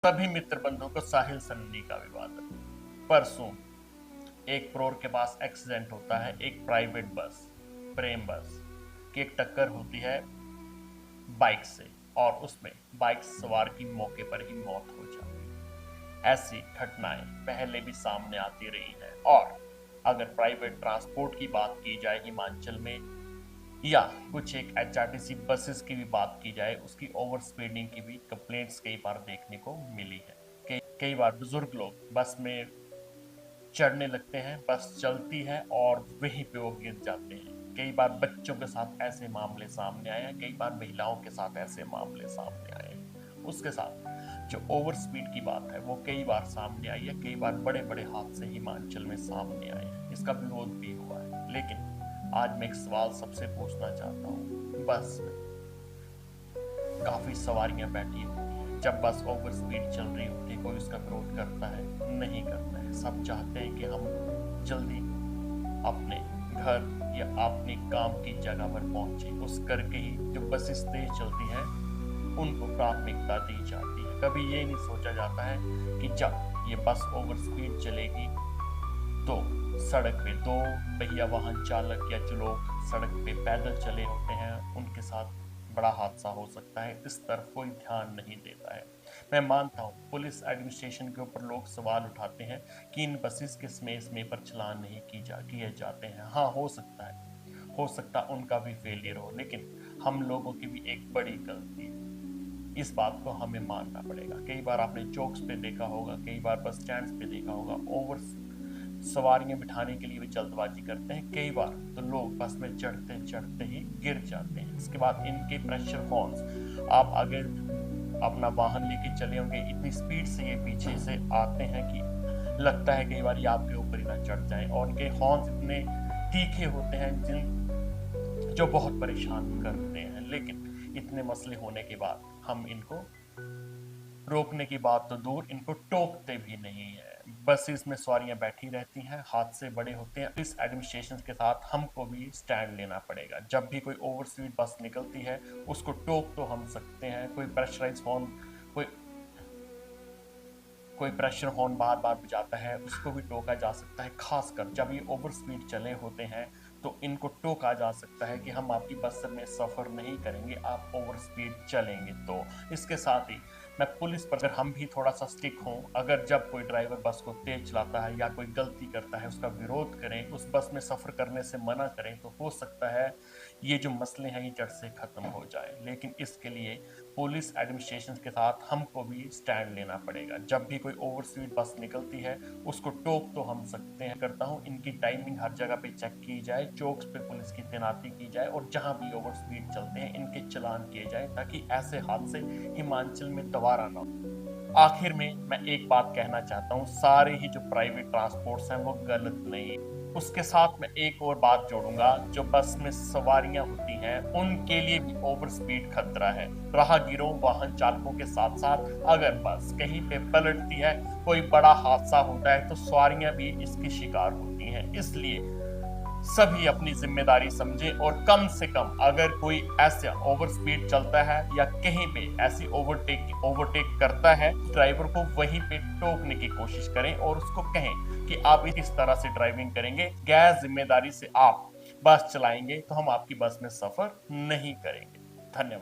सभी मित्र बंधुओं को साहिल सन्नी का अभिवादन। परसों एक करोड़ के पास एक्सीडेंट होता है। एक प्राइवेट बस, प्रेम बस की एक टक्कर होती है बाइक से और उसमें बाइक सवार की मौके पर ही मौत हो जाती है। ऐसी घटनाएं पहले भी सामने आती रही हैं और अगर प्राइवेट ट्रांसपोर्ट की बात की जाए हिमाचल में या कुछ एक एचआरटीसी बसेस की भी बात की जाए, उसकी ओवर स्पीडिंग की भी कंप्लेंट्स कई बार देखने को मिली है। कई बार बुजुर्ग लोग बस में चढ़ने लगते हैं, बस चलती है और वहीं पे वो गिर जाते हैं। कई बार बच्चों के साथ ऐसे मामले सामने आए हैं, कई बार महिलाओं के साथ ऐसे मामले सामने आए हैं। उसके साथ जो ओवर स्पीड की बात है वो कई बार सामने आई है। कई बार बड़े बड़े हादसे हिमाचल में सामने आए हैं, इसका विरोध भी हुआ है। लेकिन आज मैं एक सवाल सबसे पूछना चाहता हूँ। बस में काफी सवारियां बैठी होती हैं, जब बस ओवर स्पीड चल रही होती है, कोई उसका विरोध करता है? नहीं करता है। सब चाहते हैं कि हम जल्दी अपने घर या अपने काम की जगह पर पहुंचे। उस करके ही जो बसेस तेज चलती हैं उनको प्राथमिकता दी जाती है। कभी ये नहीं सोचा जाता है कि जब ये बस ओवर स्पीड चलेगी तो सड़क पे दो पहिया वाहन चालक या जो लोग सड़क पे पैदल चले होते हैं उनके साथ बड़ा हादसा हो सकता है। इस तरफ कोई ध्यान नहीं देता है। मैं मानता हूँ पुलिस एडमिनिस्ट्रेशन के ऊपर लोग सवाल उठाते हैं कि इन बसेस के समय पर चलान नहीं किए जाते हैं। हाँ, हो सकता उनका भी फेलियर हो, लेकिन हम लोगों की भी एक बड़ी गलती है। इस बात को हमें मानना पड़ेगा। कई बार आपने चौक्स पे देखा होगा, कई बार बस स्टैंड पे देखा होगा, ओवर सवारियां बिठाने के लिए भी जल्दबाजी करते हैं। कई बार तो लोग बस में चढ़ते चढ़ते ही गिर जाते हैं। इसके बाद इनके प्रेशर हॉर्न्स, आप अगर अपना वाहन लेके चले होंगे, इतनी स्पीड से ये पीछे से आते हैं कि लगता है कई बार ये आपके ऊपर ही ना चढ़ जाए। और इनके हॉर्न्स इतने तीखे होते हैं जो बहुत परेशान करते हैं। लेकिन इतने मसले होने के बाद हम इनको रोकने की बात तो दूर, इनको टोकते भी नहीं है। बसेस में सवारियां बैठी रहती हैं, हादसे बड़े होते हैं। इस एडमिनिस्ट्रेशन के साथ हमको भी स्टैंड लेना पड़ेगा। जब भी कोई ओवर स्पीड बस निकलती है उसको टोक तो हम सकते हैं। कोई प्रेशर हॉर्न बार बार बजाता है, उसको भी टोका जा सकता है। खासकर जब ये ओवर स्पीड चले होते हैं तो इनको टोका जा सकता है कि हम आपकी बस में सफर नहीं करेंगे, आप ओवर स्पीड चलेंगे तो। इसके साथ ही मैं पुलिस पर, अगर हम भी थोड़ा सा स्टिक हों, अगर जब कोई ड्राइवर बस को तेज चलाता है या कोई गलती करता है उसका विरोध करें, उस बस में सफर करने से मना करें, तो हो सकता है ये जो मसले हैं ये जड़ से खत्म हो जाए। लेकिन इसके लिए पुलिस एडमिनिस्ट्रेशन के साथ हमको भी स्टैंड लेना पड़ेगा। जब भी कोई ओवर स्पीड बस निकलती है उसको टोक तो हम सकते हैं। करता हूँ इनकी टाइमिंग हर जगह पे चेक की जाए, चौक्स पे पुलिस की तैनाती की जाए और जहां भी ओवर स्पीड चलते हैं इनके चलान किए जाए, ताकि ऐसे हादसे हिमाचल में दोबारा ना हो। आखिर में मैं एक बात कहना चाहता हूँ, सारे ही जो प्राइवेट ट्रांसपोर्ट्स हैं वो गलत नहीं है। उसके साथ मैं एक और बात जोड़ूंगा, जो बस में सवारियां होती हैं उनके लिए भी ओवर स्पीड खतरा है। राहगीरों, वाहन चालकों के साथ साथ अगर बस कहीं पे पलटती है, कोई बड़ा हादसा होता है तो सवारियां भी इसकी शिकार होती हैं। इसलिए सभी अपनी जिम्मेदारी समझे और कम से कम अगर कोई ऐसा ओवर स्पीड चलता है या कहीं पे ऐसी ओवरटेक करता है, ड्राइवर को वहीं पे टोकने की कोशिश करें और उसको कहें कि आप इस तरह से ड्राइविंग करेंगे, गैर जिम्मेदारी से आप बस चलाएंगे तो हम आपकी बस में सफर नहीं करेंगे। धन्यवाद।